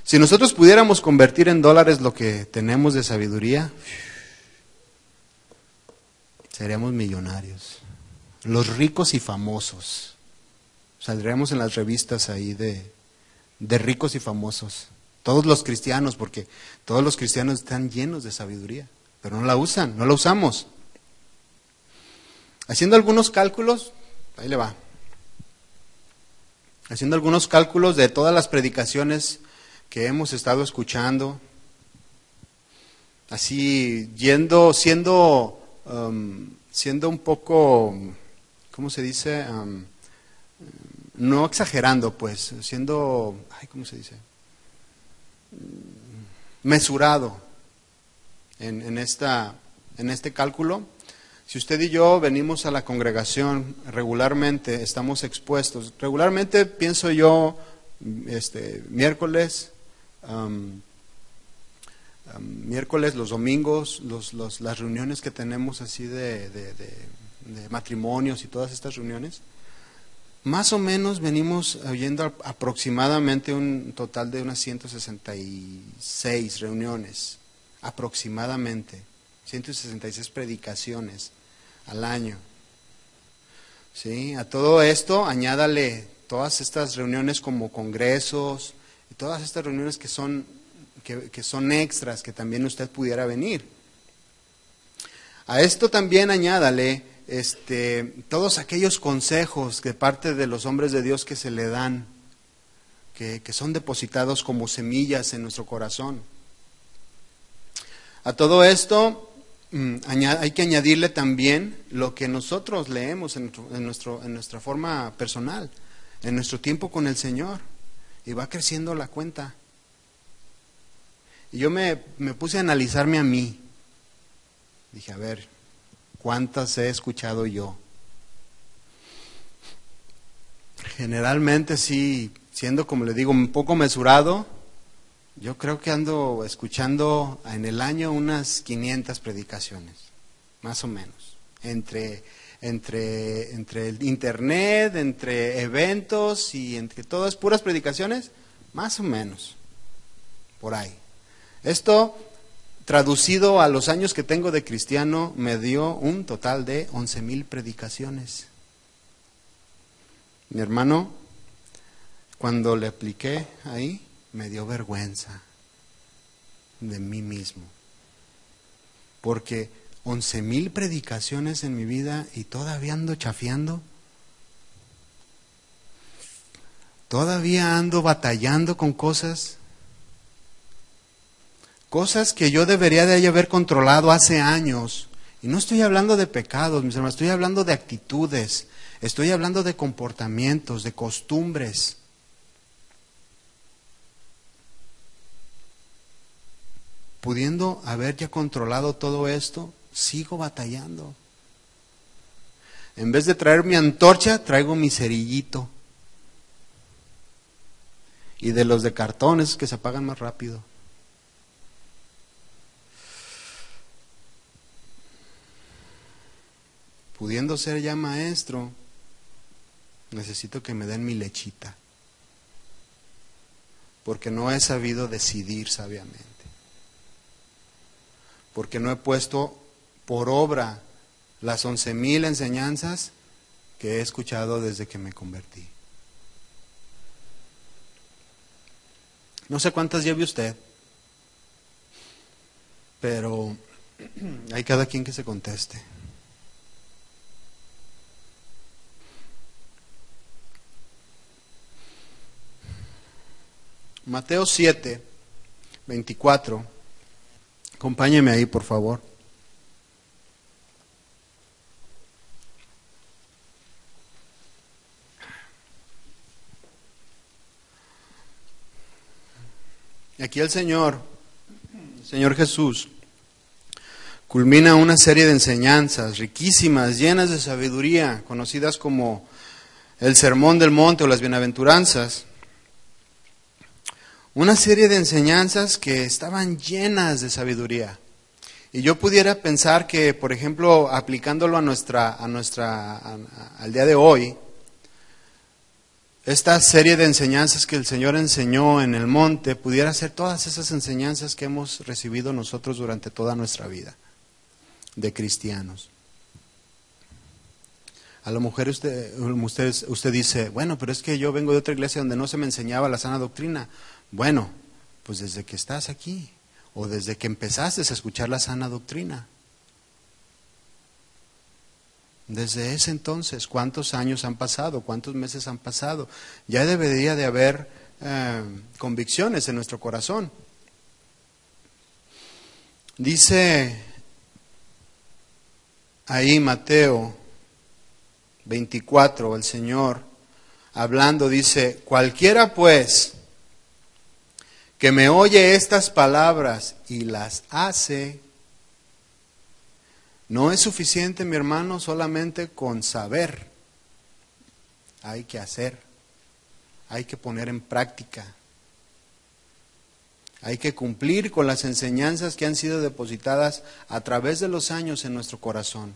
Si nosotros pudiéramos convertir en dólares lo que tenemos de sabiduría, seríamos millonarios. Los ricos y famosos. Saldríamos en las revistas ahí de ricos y famosos. Todos los cristianos, porque todos los cristianos están llenos de sabiduría, pero no la usan, no la usamos. Haciendo algunos cálculos, ahí le va. Haciendo algunos cálculos de todas las predicaciones que hemos estado escuchando, así siendo un poco, ¿cómo se dice? No exagerando, pues, siendo, ¿cómo se dice? Mesurado en este cálculo. Si usted y yo venimos a la congregación regularmente, estamos expuestos. Regularmente pienso yo, miércoles, los domingos, las reuniones que tenemos así de matrimonios y todas estas reuniones, más o menos venimos oyendo aproximadamente un total de unas 166 reuniones, aproximadamente, 166 predicaciones al año. ¿Sí? A todo esto añádale todas estas reuniones como congresos y todas estas reuniones que son extras, que también usted pudiera venir. A esto también añádale todos aquellos consejos de parte de los hombres de Dios que se le dan, que son depositados como semillas en nuestro corazón. A todo esto hay que añadirle también lo que nosotros leemos en nuestra forma personal, en nuestro tiempo con el Señor, y va creciendo la cuenta. Y yo me puse a analizarme a mí. Dije, a ver, ¿cuántas he escuchado yo? Generalmente sí, siendo, como le digo, un poco mesurado, yo creo que ando escuchando en el año unas 500 predicaciones, más o menos, entre el internet, entre eventos y entre todas puras predicaciones, más o menos, por ahí. Esto, traducido a los años que tengo de cristiano, me dio un total de 11,000 predicaciones. Mi hermano, cuando le apliqué ahí, me dio vergüenza de mí mismo, porque 11,000 predicaciones en mi vida y todavía ando chafiando, todavía ando batallando con cosas que yo debería de haber controlado hace años. Y no estoy hablando de pecados, mis hermanos, estoy hablando de actitudes, estoy hablando de comportamientos, de costumbres. Pudiendo haber ya controlado todo esto, sigo batallando. En vez de traer mi antorcha, traigo mi cerillito. Y de los de cartón, esos que se apagan más rápido. pudiendo ser ya maestro, necesito que me den mi lechita, porque no he sabido decidir sabiamente, porque no he puesto por obra las 11,000 enseñanzas que he escuchado desde que me convertí. No sé cuántas lleve usted, pero hay cada quien que se conteste. Mateo 7, 24. Acompáñeme ahí, por favor. Aquí el Señor Jesús, culmina una serie de enseñanzas riquísimas, llenas de sabiduría, conocidas como el Sermón del Monte o las Bienaventuranzas. Una serie de enseñanzas que estaban llenas de sabiduría. Y yo pudiera pensar que, por ejemplo, aplicándolo al día de hoy, esta serie de enseñanzas que el Señor enseñó en el monte pudiera ser todas esas enseñanzas que hemos recibido nosotros durante toda nuestra vida de cristianos. A lo mejor usted dice, bueno, pero es que yo vengo de otra iglesia donde no se me enseñaba la sana doctrina. Bueno, pues desde que estás aquí o desde que empezaste a escuchar la sana doctrina. Desde ese entonces, ¿cuántos años han pasado? ¿Cuántos meses han pasado? Ya debería de haber convicciones en nuestro corazón. Dice ahí Mateo 24, el Señor hablando, dice, cualquiera pues que me oye estas palabras y las hace, no es suficiente, mi hermano, solamente con saber. Hay que hacer, hay que poner en práctica, hay que cumplir con las enseñanzas que han sido depositadas a través de los años en nuestro corazón.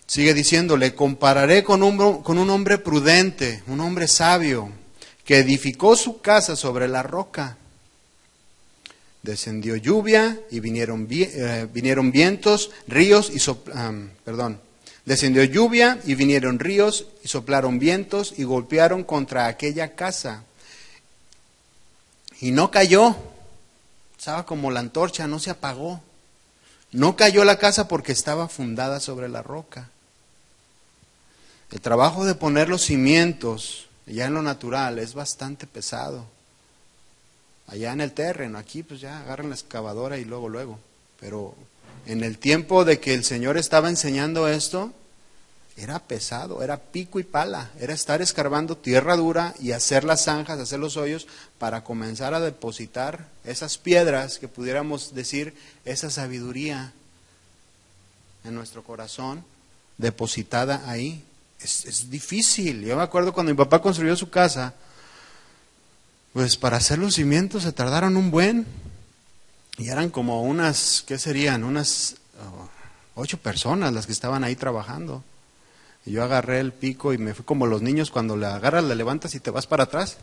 Sigue diciendo, le compararé con un hombre prudente, un hombre sabio, que edificó su casa sobre la roca. Descendió lluvia y vinieron vientos, ríos y descendió lluvia y vinieron ríos y soplaron vientos y golpearon contra aquella casa. Y no cayó, estaba como la antorcha, no se apagó. No cayó la casa porque estaba fundada sobre la roca. El trabajo de poner los cimientos ya en lo natural es bastante pesado. Allá en el terreno, aquí pues ya agarran la excavadora y luego. Pero en el tiempo de que el Señor estaba enseñando esto, era pesado, era pico y pala, era estar escarbando tierra dura y hacer las zanjas, hacer los hoyos para comenzar a depositar esas piedras que pudiéramos decir, esa sabiduría en nuestro corazón, depositada ahí. Es difícil. Yo me acuerdo cuando mi papá construyó su casa, pues para hacer los cimientos se tardaron un buen, y eran como unas, ¿qué serían? Unas 8 personas las que estaban ahí trabajando. Y yo agarré el pico y me fui como los niños cuando le agarras, le levantas y te vas para atrás,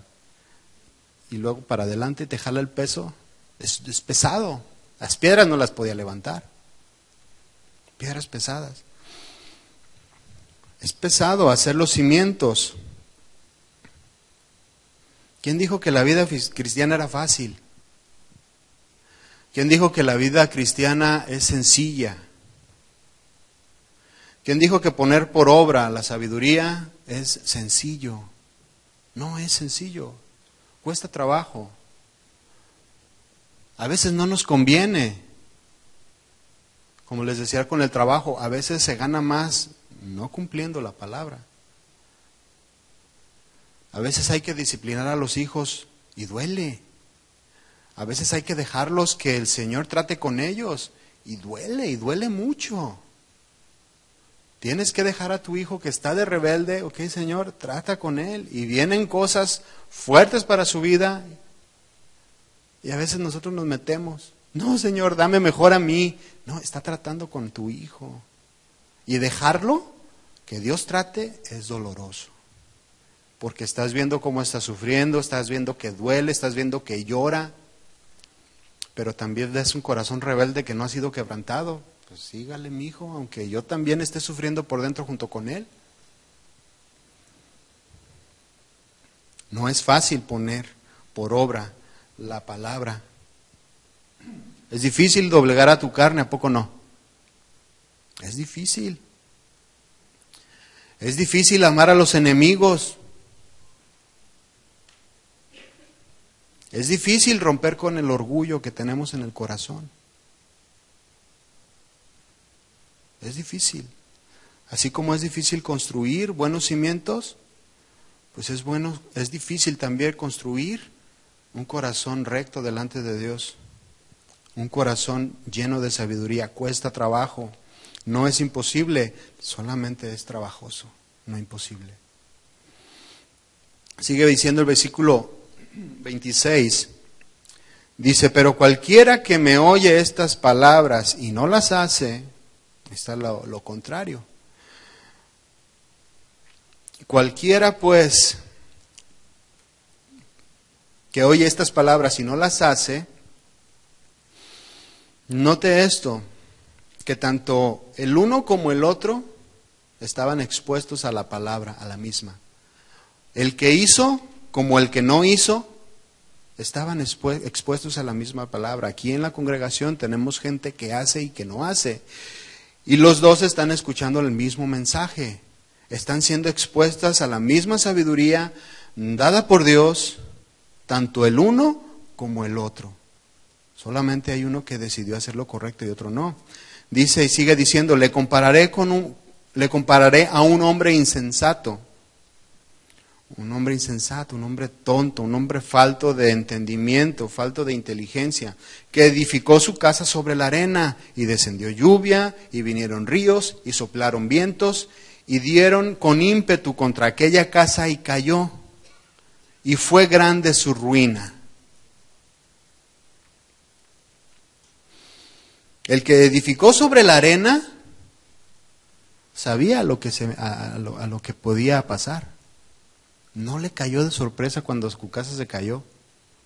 y luego para adelante y te jala el peso. Es pesado. Las piedras no las podía levantar. Piedras pesadas. Es pesado hacer los cimientos. ¿Quién dijo que la vida cristiana era fácil? ¿Quién dijo que la vida cristiana es sencilla? ¿Quién dijo que poner por obra la sabiduría es sencillo? No es sencillo, cuesta trabajo. A veces no nos conviene. Como les decía con el trabajo, a veces se gana más no cumpliendo la palabra. A veces hay que disciplinar a los hijos y duele. A veces hay que dejarlos que el Señor trate con ellos y duele mucho. Tienes que dejar a tu hijo que está de rebelde, ok, Señor, trata con él. Y vienen cosas fuertes para su vida y a veces nosotros nos metemos. No, Señor, dame mejor a mí. No, está tratando con tu hijo. Y dejarlo, que Dios trate, es doloroso. Porque estás viendo cómo está sufriendo, estás viendo que duele, estás viendo que llora. Pero también ves un corazón rebelde que no ha sido quebrantado. Pues sígale, mi hijo, aunque yo también esté sufriendo por dentro junto con él. No es fácil poner por obra la palabra. Es difícil doblegar a tu carne, ¿a poco no? Es difícil. Es difícil amar a los enemigos. Es difícil romper con el orgullo que tenemos en el corazón. Es difícil. Así como es difícil construir buenos cimientos, pues es difícil también construir un corazón recto delante de Dios. Un corazón lleno de sabiduría. Cuesta trabajo. No es imposible, solamente es trabajoso, no imposible. Sigue diciendo el versículo 26. Dice, pero cualquiera que me oye estas palabras y no las hace, está lo contrario. Cualquiera pues que oye estas palabras y no las hace, note esto, que tanto el uno como el otro estaban expuestos a la palabra, a la misma. El que hizo como el que no hizo, estaban expuestos a la misma palabra. Aquí en la congregación tenemos gente que hace y que no hace. Y los dos están escuchando el mismo mensaje. Están siendo expuestas a la misma sabiduría dada por Dios, tanto el uno como el otro. Solamente hay uno que decidió hacer lo correcto y otro no. Dice y sigue diciendo, le compararé a un hombre insensato. Un hombre insensato, un hombre tonto, un hombre falto de entendimiento, falto de inteligencia, que edificó su casa sobre la arena, y descendió lluvia, y vinieron ríos, y soplaron vientos, y dieron con ímpetu contra aquella casa, y cayó, y fue grande su ruina. El que edificó sobre la arena sabía a lo que podía pasar. No le cayó de sorpresa cuando su casa se cayó,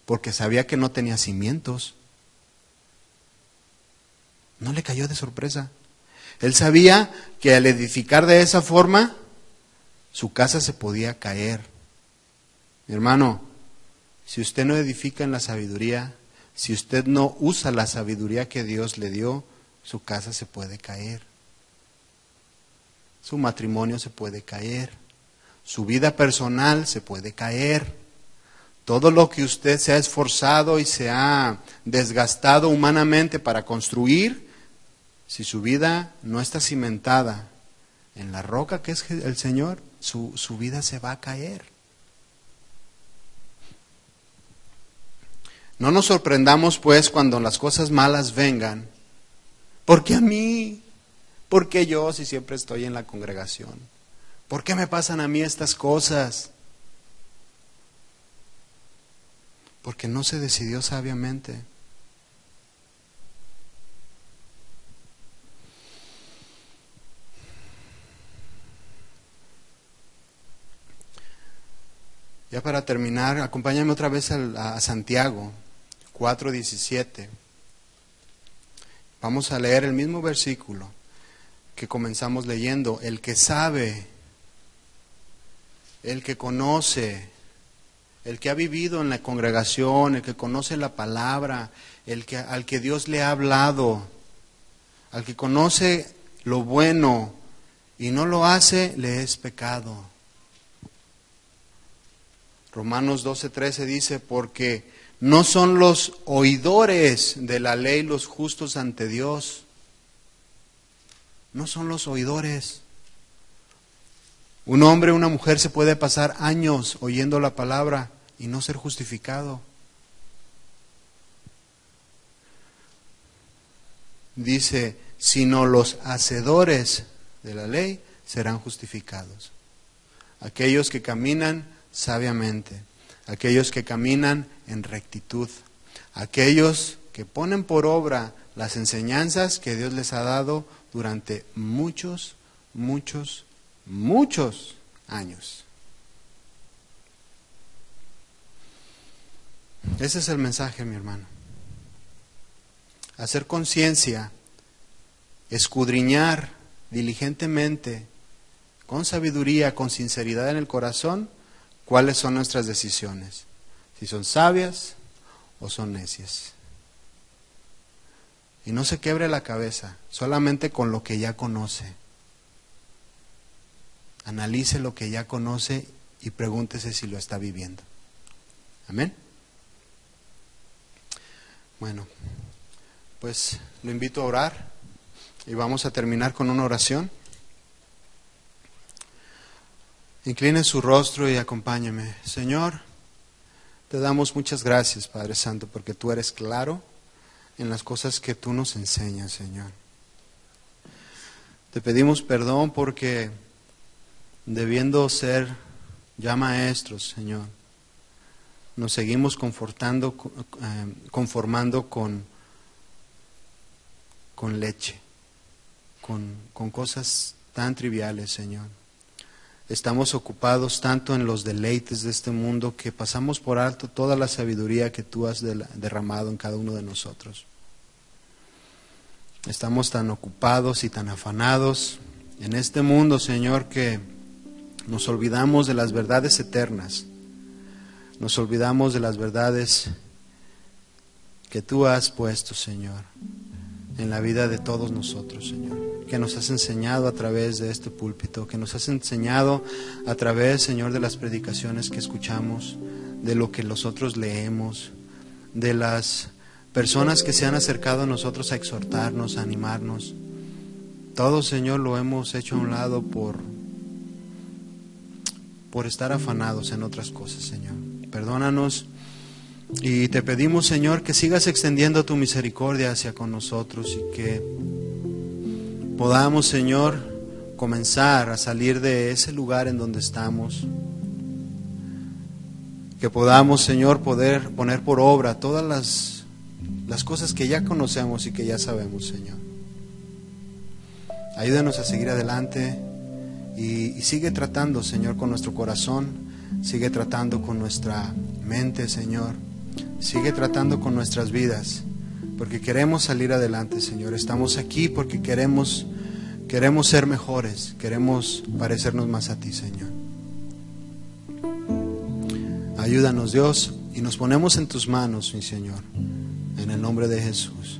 porque sabía que no tenía cimientos. No le cayó de sorpresa. Él sabía que al edificar de esa forma, su casa se podía caer. Mi hermano, si usted no edifica en la sabiduría, si usted no usa la sabiduría que Dios le dio, su casa se puede caer. Su matrimonio se puede caer. Su vida personal se puede caer. Todo lo que usted se ha esforzado y se ha desgastado humanamente para construir, si su vida no está cimentada en la roca que es el Señor, su vida se va a caer. No nos sorprendamos pues cuando las cosas malas vengan. ¿Por qué a mí? ¿Por qué yo si siempre estoy en la congregación? ¿Por qué me pasan a mí estas cosas? Porque no se decidió sabiamente. Ya para terminar, acompáñame otra vez a Santiago 4:17. Vamos a leer el mismo versículo que comenzamos leyendo. El que sabe, el que conoce, el que ha vivido en la congregación, el que conoce la palabra, al que Dios le ha hablado, al que conoce lo bueno y no lo hace, le es pecado. Romanos 12:13 dice, porque no son los oidores de la ley los justos ante Dios. No son los oidores. Un hombre o una mujer se puede pasar años oyendo la palabra y no ser justificado. Dice, sino los hacedores de la ley serán justificados. Aquellos que caminan sabiamente, aquellos que caminan en rectitud, aquellos que ponen por obra las enseñanzas que Dios les ha dado durante muchos muchos, muchos años. Ese es el mensaje, mi hermano. Hacer conciencia, escudriñar diligentemente, con sabiduría, con sinceridad en el corazón, cuáles son nuestras decisiones. Si son sabias o son necias. Y no se quiebre la cabeza, solamente con lo que ya conoce. Analice lo que ya conoce y pregúntese si lo está viviendo. Amén. Bueno, pues lo invito a orar y vamos a terminar con una oración. Incline su rostro y acompáñeme. Señor, te damos muchas gracias, Padre Santo, porque tú eres claro en las cosas que tú nos enseñas, Señor. Te pedimos perdón porque debiendo ser ya maestros, Señor, nos seguimos conformando con leche, con cosas tan triviales, Señor. Estamos ocupados tanto en los deleites de este mundo que pasamos por alto toda la sabiduría que tú has derramado en cada uno de nosotros. Estamos tan ocupados y tan afanados en este mundo, Señor, que nos olvidamos de las verdades eternas. Nos olvidamos de las verdades que tú has puesto, Señor, en la vida de todos nosotros, Señor, que nos has enseñado a través de este púlpito, que nos has enseñado a través, Señor, de las predicaciones que escuchamos, de lo que nosotros leemos, de las personas que se han acercado a nosotros a exhortarnos, a animarnos. Todo, Señor, lo hemos hecho a un lado por estar afanados en otras cosas, Señor. Perdónanos y te pedimos, Señor, que sigas extendiendo tu misericordia hacia con nosotros y que podamos, Señor, comenzar a salir de ese lugar en donde estamos. Que podamos, Señor, poder poner por obra todas las cosas que ya conocemos y que ya sabemos, Señor. Ayúdanos a seguir adelante y sigue tratando, Señor, con nuestro corazón. Sigue tratando con nuestra mente, Señor. Sigue tratando con nuestras vidas, porque queremos salir adelante, Señor. Estamos aquí porque queremos ser mejores, queremos parecernos más a ti, Señor. Ayúdanos, Dios, y nos ponemos en tus manos, mi Señor, en el nombre de Jesús.